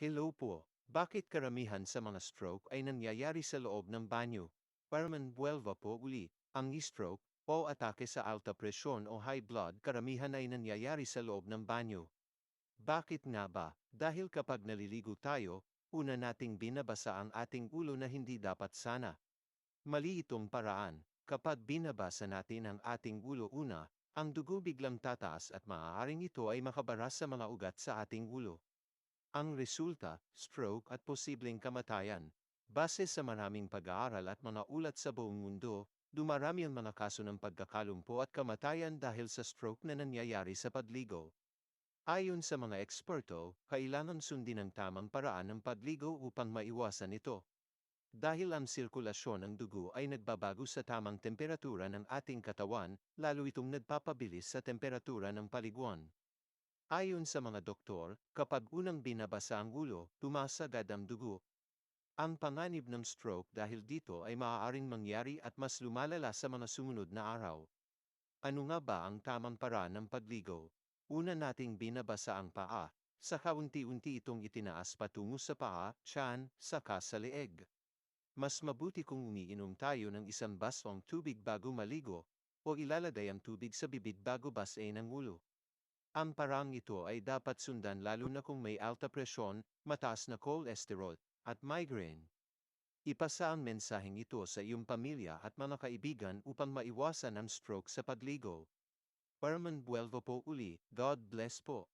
Hello po. Bakit karamihan sa mga stroke ay nangyayari sa loob ng banyo? Parman buwelva po uli. Ang stroke o atake sa alta presyon o high blood karamihan ay nangyayari sa loob ng banyo. Bakit nga ba? Dahil kapag naliligo tayo, una nating binabasa ang ating ulo na hindi dapat sana. Mali itong paraan. Kapag binabasa natin ang ating ulo una, ang dugo biglang tataas at maaaring ito ay makabara sa mga ugat sa ating ulo. Ang resulta, stroke at posibleng kamatayan. Base sa maraming pag-aaral at mga ulat sa buong mundo, dumarami ang mga kaso ng pagkakalumpo at kamatayan dahil sa stroke na nangyayari sa pagligo. Ayon sa mga eksperto, kailangan sundin ang tamang paraan ng pagligo upang maiwasan ito. Dahil ang sirkulasyon ng dugo ay nagbabago sa tamang temperatura ng ating katawan, lalo itong nagpapabilis sa temperatura ng paliguan. Ayon sa mga doktor, kapag unang binabasa ang ulo, tumaas agad ang dugo. Ang panganib ng stroke dahil dito ay maaaring mangyari at mas lumalala sa mga sumunod na araw. Ano nga ba ang tamang paraan ng pagligo? Una nating binabasa ang paa, saka unti-unti itong itinaas patungo sa paa, tiyan, saka sa leeg. Mas mabuti kung umiinom tayo ng isang basong tubig bago maligo, o ilalagay ang tubig sa bibig bago basain ang ulo. Ang parang ito ay dapat sundan lalo na kung may alta presyon, mataas na cholesterol, at migraine. Ipasa ang mensaheng ito sa iyong pamilya at mga kaibigan upang maiwasan ang stroke sa pagligo. Parman buwelvo po uli, God bless po.